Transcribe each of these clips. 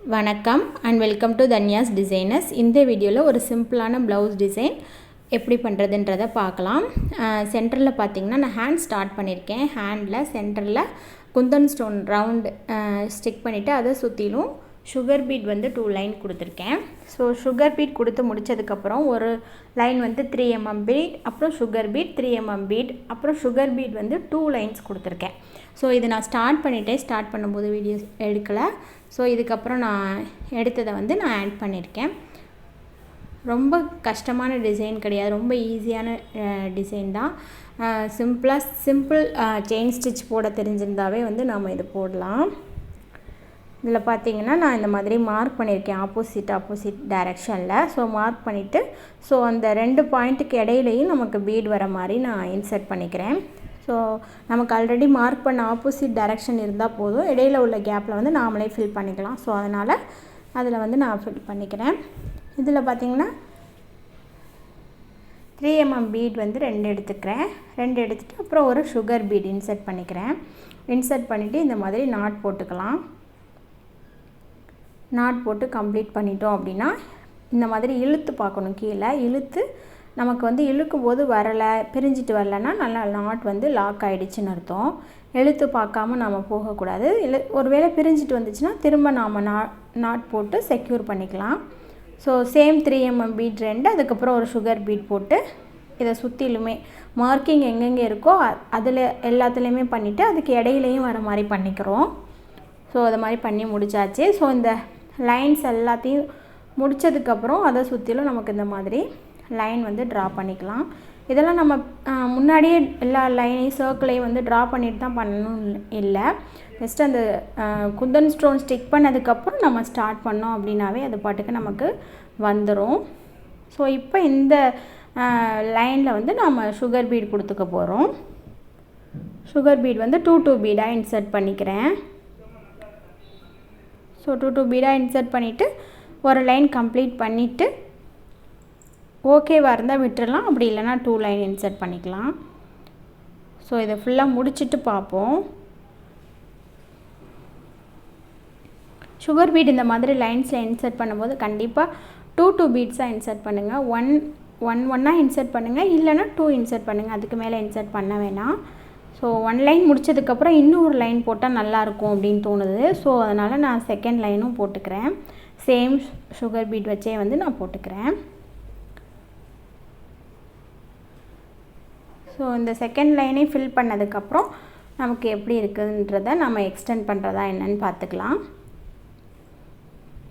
வணக்கம் and welcome to Dhanya's Designers. இந்த வீடியோவில் ஒரு சிம்பிளான ப்ளவுஸ் டிசைன் எப்படி பண்ணுறதுன்றதை பார்க்கலாம். சென்டரில் பார்த்தீங்கன்னா நான் ஹேண்ட் ஸ்டார்ட் பண்ணியிருக்கேன். ஹேண்டில் சென்டரில் குந்தன் ஸ்டோன் ரவுண்டு ஸ்டிக் பண்ணிவிட்டு அதை சுற்றிலும் சுகர் பீட் வந்து 2 லைன் கொடுத்துருக்கேன். ஸோ சுகர் பீட் கொடுத்து முடித்ததுக்கப்புறம் ஒரு லைன் வந்து 3 mm பீட், அப்புறம் சுகர் பீட் 3 mm பீட், அப்புறம் சுகர் பீட் வந்து 2 லைன்ஸ் கொடுத்துருக்கேன். ஸோ இது நான் ஸ்டார்ட் பண்ணும்போது வீடியோ எடுக்கலை. ஸோ இதுக்கப்புறம் நான் எடுத்ததை வந்து நான் ஆட் பண்ணியிருக்கேன். ரொம்ப கஷ்டமான டிசைன் கிடையாது, ரொம்ப ஈஸியான டிசைன் தான். சிம்பிள் செயின் ஸ்டிச் போட தெரிஞ்சிருந்தாவே வந்து நாம் இது போடலாம். இதில் பார்த்தீங்கன்னா நான் இந்த மாதிரி மார்க் பண்ணியிருக்கேன் ஆப்போசிட் டைரெக்ஷனில். ஸோ மார்க் பண்ணிவிட்டு ஸோ அந்த 2 பாயிண்ட்டுக்கு இடையிலையும் நமக்கு பீட் வர மாதிரி நான் இன்சர்ட் பண்ணிக்கிறேன். ஸோ நமக்கு ஆல்ரெடி மார்க் பண்ண ஆப்போசிட் டைரெக்ஷன் இருந்தால் போதும், இடையில் உள்ள கேப்பில் வந்து நாமளே ஃபில் பண்ணிக்கலாம். ஸோ அதனால் அதில் வந்து நான் ஃபில் பண்ணிக்கிறேன். இதில் பார்த்திங்கன்னா 3 mm பீட் வந்து 2 எடுத்துக்கிறேன். 2 எடுத்துகிட்டு அப்புறம் ஒரு சுகர் பீட் இன்சர்ட் பண்ணிக்கிறேன். இன்சர்ட் பண்ணிவிட்டு இந்த மாதிரி நாட் போட்டுக்கலாம். நாட் போட்டு கம்ப்ளீட் பண்ணிட்டோம் அப்படின்னா இந்த மாதிரி இழுத்து பார்க்கணும். கீழே இழுத்து நமக்கு வந்து இழுக்கும் போது வரலை, பிரிஞ்சிட்டு வரலைன்னா நல்லா நாட் வந்து லாக் ஆகிடுச்சின்னு அர்த்தம். இழுத்து பார்க்காம நாம் போகக்கூடாது. ஒருவேளை பிரிஞ்சிட்டு வந்துச்சுன்னா திரும்ப நாம் நாட் போட்டு செக்யூர் பண்ணிக்கலாம். ஸோ சேம் 3 mm பீட் 2, அதுக்கப்புறம் ஒரு சுகர் பீட் போட்டு இதை சுற்றிலுமே மார்க்கிங் எங்கெங்கே இருக்கோ அதில் எல்லாத்துலேயுமே பண்ணிவிட்டு அதுக்கு இடையிலையும் வர மாதிரி பண்ணிக்கிறோம். ஸோ அதை மாதிரி பண்ணி முடிச்சாச்சு. ஸோ இந்த லைன்ஸ் எல்லாத்தையும் முடித்ததுக்கப்புறம் அதை சுற்றிலும் நமக்கு இந்த மாதிரி லைன் வந்து ட்ரா பண்ணிக்கலாம். இதெல்லாம் நம்ம முன்னாடியே எல்லா லைனையும் சர்க்கிளையும் வந்து ட்ரா பண்ணிட்டு தான் பண்ணணும் இல்லை. ஜஸ்ட் அந்த குந்தன் ஸ்டோன் ஸ்டிக் பண்ணதுக்கப்புறம் நம்ம ஸ்டார்ட் பண்ணோம் அப்படின்னாவே அது பாட்டுக்கு நமக்கு வந்துடும். ஸோ இப்போ இந்த லைனில் வந்து நம்ம சுகர் பீட் கொடுத்துக்க போகிறோம். சுகர் பீட் வந்து 2 பீடாக இன்சர்ட் பண்ணிக்கிறேன். ஸோ 2 பீடாக இன்சர்ட் பண்ணிவிட்டு ஒரு லைன் கம்ப்ளீட் பண்ணிவிட்டு ஓகேவாக இருந்தால் விட்டுடலாம், அப்படி இல்லைனா 2 லைன் இன்சர்ட் பண்ணிக்கலாம். ஸோ இதை ஃபுல்லாக முடிச்சுட்டு பார்ப்போம். சுகர் பீட் இந்த மாதிரி லைன்ஸில் இன்சர்ட் பண்ணும்போது கண்டிப்பாக 2 பீட்ஸாக இன்சர்ட் பண்ணுங்கள். ஒன்னாக இன்சர்ட் பண்ணுங்கள், இல்லைனா 2 இன்சர்ட் பண்ணுங்கள், அதுக்கு மேலே இன்சர்ட் பண்ண வேணாம். ஸோ 1 லைன் முடித்ததுக்கப்புறம் இன்னொரு லைன் போட்டால் நல்லாயிருக்கும் அப்படின்னு தோணுது. ஸோ அதனால் நான் செகண்ட் லைனும் போட்டுக்கிறேன். சேம் சுகர் பீட் வச்சே வந்து நான் போட்டுக்கிறேன். ஸோ இந்த செகண்ட் லைனே ஃபில் பண்ணதுக்கப்புறம் நமக்கு எப்படி இருக்குதுன்றதை நம்ம எக்ஸ்டெண்ட் பண்ணுறதா என்னன்னு பார்த்துக்கலாம்.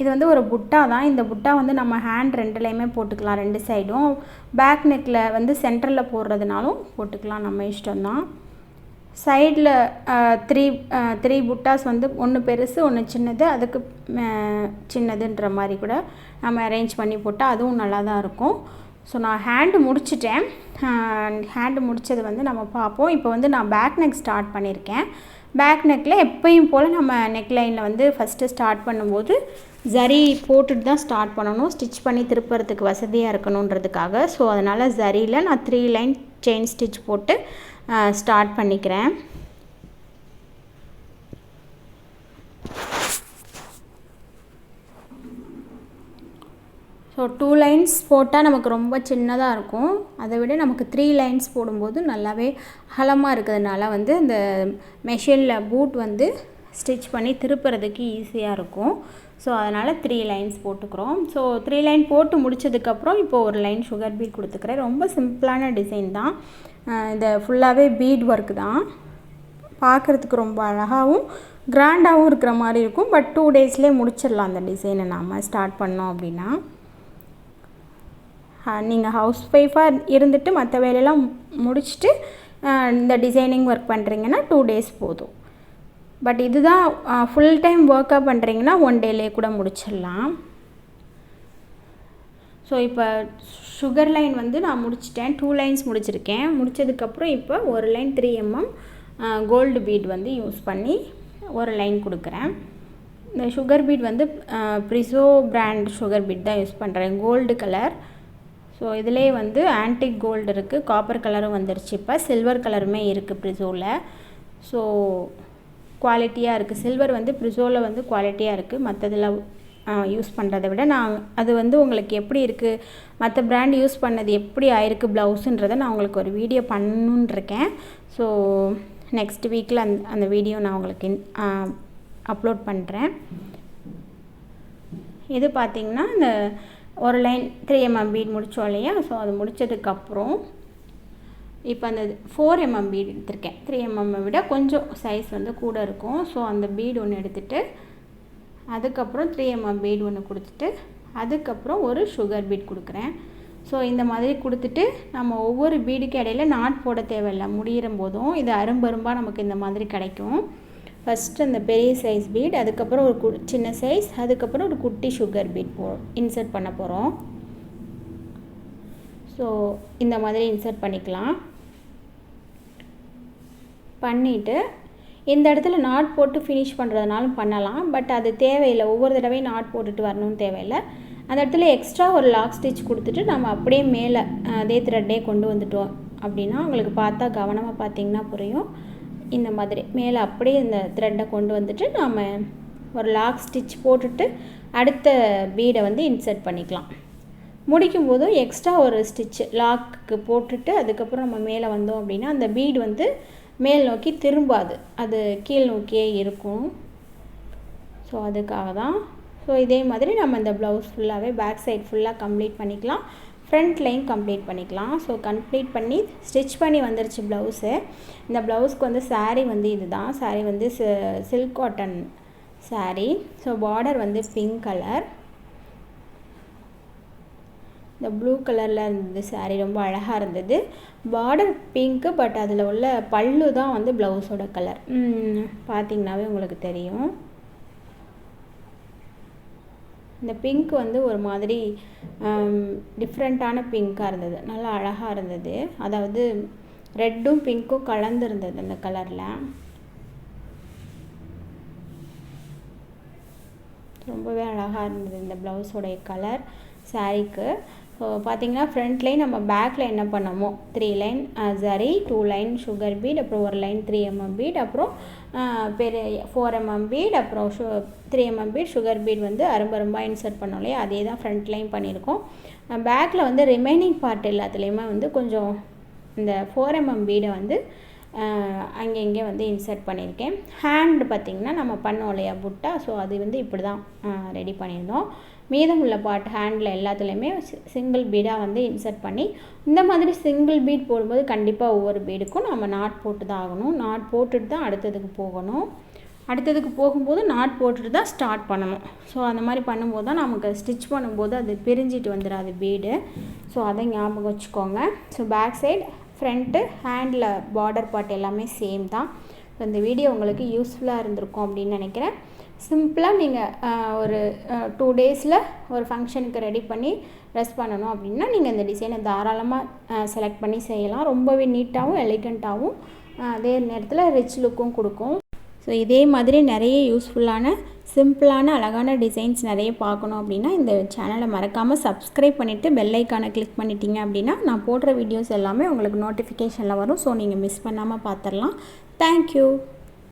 இது வந்து ஒரு புட்டா தான். இந்த புட்டா வந்து நம்ம ஹேண்ட் 2லையுமே போட்டுக்கலாம், 2 சைடும். பேக் நெக்கில் வந்து சென்டரில் போடுறதுனாலும் போட்டுக்கலாம், நம்ம இஷ்டம்தான். சைடில் 3 புட்டாஸ் வந்து ஒன்று பெருசு ஒன்று சின்னது, அதுக்கு சின்னதுன்ற மாதிரி கூட நம்ம அரேஞ்ச் பண்ணி போட்டால் அதுவும் நல்லா தான் இருக்கும். ஸோ நான் ஹேண்டு முடிச்சிட்டேன். ஹேண்டு முடித்தது வந்து நம்ம பார்ப்போம். இப்போ வந்து நான் பேக் நெக் ஸ்டார்ட் பண்ணியிருக்கேன். பேக் நெக்கில் எப்பயும் போல் நம்ம நெக் லைனில் வந்து ஃபஸ்ட்டு ஸ்டார்ட் பண்ணும்போது ஜரி போட்டுட்டு தான் ஸ்டார்ட் பண்ணணும், ஸ்டிச் பண்ணி திருப்புறதுக்கு வசதியாக இருக்கணுன்றதுக்காக. ஸோ அதனால் ஜரியில் நான் 3 லைன் செயின் ஸ்டிச் போட்டு ஸ்டார்ட் பண்ணிக்கிறேன். ஸோ 2 லைன்ஸ் போட்டால் நமக்கு ரொம்ப சின்னதாக இருக்கும். அதை விட நமக்கு 3 லைன்ஸ் போடும்போது நல்லாவே அகலமாக இருக்கிறதுனால வந்து இந்த மெஷினில் பூட் வந்து ஸ்டிச் பண்ணி திருப்புறதுக்கு ஈஸியாக இருக்கும். ஸோ அதனால் 3 லைன்ஸ் போட்டுக்கிறோம். ஸோ 3 லைன் போட்டு முடித்ததுக்கப்புறம் இப்போ ஒரு லைன் சுகர் பீட் கொடுத்துக்கிறேன். ரொம்ப சிம்பிளான டிசைன் தான். இந்த ஃபுல்லாகவே பீட் ஒர்க் தான். பார்க்குறதுக்கு ரொம்ப அழகாகவும் கிராண்டாகவும் இருக்கிற மாதிரி இருக்கும். பட் 2 டேஸ்லேயே முடிச்சிடலாம் அந்த டிசைனை நாம் ஸ்டார்ட் பண்ணோம் அப்படின்னா. நீங்கள் ஹவுஸ் ஒய்ஃபாக இருந்துட்டு மற்ற வேலையெல்லாம் முடிச்சுட்டு இந்த டிசைனிங் ஒர்க் பண்ணுறீங்கன்னா 2 டேஸ் போதும். பட் இதுதான் ஃபுல் டைம் ஒர்க்காக பண்ணுறீங்கன்னா 1 டேலேயே கூட முடிச்சிடலாம். ஸோ இப்போ சுகர் லைன் வந்து நான் முடிச்சிட்டேன், 2 லைன்ஸ் முடிச்சிருக்கேன். முடித்ததுக்கப்புறம் இப்போ ஒரு லைன் 3 mm கோல்டு பீட் வந்து யூஸ் பண்ணி ஒரு லைன் கொடுக்குறேன். இந்த சுகர் பீட் வந்து ப்ரிசோ பிராண்ட் சுகர் பீட் தான் யூஸ் பண்ணுறேன், கோல்டு கலர். ஸோ இதிலே வந்து ஆன்டிக் கோல்டு இருக்குது, காப்பர் கலரும் வந்துருச்சு, இப்போ சில்வர் கலருமே இருக்குது ப்ரிசோவில். ஸோ குவாலிட்டியாக இருக்குது. சில்வர் வந்து ப்ரிசோவில் வந்து குவாலிட்டியாக இருக்குது, மற்றதில் யூஸ் பண்ணுறதை விட நான் அது வந்து உங்களுக்கு எப்படி இருக்குது, மற்ற பிராண்ட் யூஸ் பண்ணது எப்படி ஆயிருக்கு ப்ளவுஸுன்றதை நான் உங்களுக்கு ஒரு வீடியோ பண்ணணுன்னு இருக்கேன். ஸோ நெக்ஸ்ட் வீக்கில் அந்த வீடியோ நான் உங்களுக்கு அப்லோட் பண்ணுறேன். இது பார்த்திங்கன்னா இந்த ஒரு லைன் 3 mm பீட் முடித்தோம் இல்லையா. ஸோ அது முடித்ததுக்கப்புறம் இப்போ அந்த 4 mm பீட் எடுத்திருக்கேன். 3 mm விட கொஞ்சம் சைஸ் வந்து கூட இருக்கும். ஸோ அந்த பீடு ஒன்று எடுத்துகிட்டு அதுக்கப்புறம் 3 mm பீட் ஒன்று கொடுத்துட்டு அதுக்கப்புறம் ஒரு சுகர் பீட் கொடுக்குறேன். ஸோ இந்த மாதிரி கொடுத்துட்டு நம்ம ஒவ்வொரு பீடுக்கு இடையில நாட் போட தேவையில்லை. முடிகிற போதும் இது அரும்பரும்பாக நமக்கு இந்த மாதிரி கிடைக்கும். ஃபஸ்ட்டு அந்த பெரிய சைஸ் பீட், அதுக்கப்புறம் ஒரு சின்ன சைஸ், அதுக்கப்புறம் ஒரு குட்டி சுகர் பீட் இன்சர்ட் பண்ண போகிறோம். ஸோ இந்த மாதிரி இன்சர்ட் பண்ணிக்கலாம். பண்ணிவிட்டு இந்த இடத்துல நாட் போட்டு ஃபினிஷ் பண்ணுறதுனாலும் பண்ணலாம். பட் அது தேவையில்லை. ஒவ்வொரு தடவையும் நாட் போட்டுட்டு வரணும்னு தேவையில்லை. அந்த இடத்துல எக்ஸ்ட்ரா ஒரு லாக் ஸ்டிச் கொடுத்துட்டு நம்ம அப்படியே மேலே அதே த்ரெட்டே கொண்டு வந்துட்டோம் அப்படின்னா உங்களுக்கு பார்த்தா கவனமாக பார்த்திங்கன்னா புரியும். இந்த மாதிரி மேலே அப்படியே இந்த த்ரெட்டை கொண்டு வந்துட்டு நாம் ஒரு லாக் ஸ்டிச் போட்டுட்டு அடுத்த பீடை வந்து இன்சர்ட் பண்ணிக்கலாம். முடிக்கும்போதும் எக்ஸ்ட்ரா ஒரு ஸ்டிச் லாக்கு போட்டுட்டு அதுக்கப்புறம் நம்ம மேலே வந்தோம் அப்படின்னா அந்த பீடு வந்து மேல் நோக்கி திரும்பாது, அது கீழ் நோக்கியே இருக்கும். ஸோ அதுக்காக தான். ஸோ இதே மாதிரி நம்ம இந்த ப்ளவுஸ் ஃபுல்லாகவே பேக் சைட் ஃபுல்லாக கம்ப்ளீட் பண்ணிக்கலாம். ஃப்ரண்ட் லைன் கம்ப்ளீட் பண்ணிக்கலாம். ஸோ கம்ப்ளீட் பண்ணி ஸ்டிச் பண்ணி வந்துருச்சு ப்ளவுஸு. இந்த ப்ளவுஸ்க்கு வந்து சாரீ வந்து இதுதான். சாரீ வந்து silk cotton sari. So border வந்து பிங்க் கலர், இந்த ப்ளூ கலரில் இருந்தது. சாரீ ரொம்ப அழகாக இருந்தது. பார்டர் பிங்க்கு, பட் அதில் உள்ள பல்லு தான் வந்து ப்ளவுஸோட கலர். பார்த்திங்கனாவே உங்களுக்கு தெரியும். இந்த பிங்க் வந்து ஒரு மாதிரி டிஃப்ரெண்ட்டான பிங்க்காக இருந்தது. நல்லா அழகாக இருந்தது. அதாவது ரெட்டும் பிங்க்கும் கலந்து இருந்தது அந்த கலரில். ரொம்பவே அழகாக இருந்தது இந்த ப்ளவுஸோடைய கலர் சாரீக்கு. ஸோ பார்த்திங்கன்னா ஃப்ரண்ட் லைன் நம்ம பேக்கில் என்ன பண்ணமோ 3 லைன் சரி, 2 லைன் சுகர் பீட், அப்புறம் ஒரு லைன் 3 mm பீட், அப்புறம் பெரிய 4 mm பீட், அப்புறம் 3 mm பீட் சுகர் பீட் வந்து அரும்பரும்பாக இன்சர்ட் பண்ணோம் இல்லையா, அதே தான் ஃப்ரண்ட் லைன் பண்ணியிருக்கோம். பேக்கில் வந்து ரிமைனிங் பார்ட் எல்லாத்துலேயுமே வந்து கொஞ்சம் இந்த 4 mm பீடை வந்து அங்கே இங்கே வந்து இன்சர்ட் பண்ணியிருக்கேன். ஹேண்ட் பார்த்திங்கன்னா நம்ம பண்ணோம் இல்லையா புட்டா, ஸோ அது வந்து இப்படி தான் ரெடி பண்ணியிருந்தோம். மீதம் உள்ள பார்ட் ஹேண்டில் எல்லாத்துலேயுமே சிங்கிள் பீடாக வந்து இன்சர்ட் பண்ணி, இந்த மாதிரி சிங்கிள் பீட் போடும்போது கண்டிப்பாக ஒவ்வொரு பீடுக்கும் நம்ம நாட் போட்டு தான் ஆகணும். நாட் போட்டுட்டு தான் அடுத்ததுக்கு போகணும். அடுத்ததுக்கு போகும்போது நாட் போட்டுட்டு தான் ஸ்டார்ட் பண்ணணும். ஸோ அந்த மாதிரி பண்ணும்போது தான் நமக்கு ஸ்டிச் பண்ணும்போது அது பிரிஞ்சிட்டு வந்துடாது பீடு. ஸோ அதை ஞாபகம் வச்சுக்கோங்க. So back side, front, handle border part எல்லாமே சேம் தான். ஸோ இந்த வீடியோ உங்களுக்கு யூஸ்ஃபுல்லாக இருந்திருக்கும் அப்படின்னு நினைக்கிறேன். சிம்பிளாக நீங்கள் ஒரு 2 டேஸில் ஒரு ஃபங்க்ஷனுக்கு ரெடி பண்ணி ட்ரெஸ் பண்ணணும் அப்படின்னா நீங்கள் இந்த டிசைனை தாராளமாக செலக்ட் பண்ணி செய்யலாம். ரொம்பவே நீட்டாகவும் எலிகண்ட்டாகவும் அதே நேரத்தில் ரிச் லுக்கும் கொடுக்கும். ஸோ இதே மாதிரி நிறைய யூஸ்ஃபுல்லான சிம்பிளான அழகான டிசைன்ஸ் நிறைய பார்க்கணும் அப்படின்னா இந்த சேனலை மறக்காமல் சப்ஸ்கிரைப் பண்ணிவிட்டு பெல் ஐக்கானை கிளிக் பண்ணிட்டீங்க அப்படின்னா நான் போடுற வீடியோஸ் எல்லாமே உங்களுக்கு நோட்டிஃபிகேஷனில் வரும். ஸோ நீங்கள் மிஸ் பண்ணாமல் பார்த்துடலாம். தேங்க்யூ.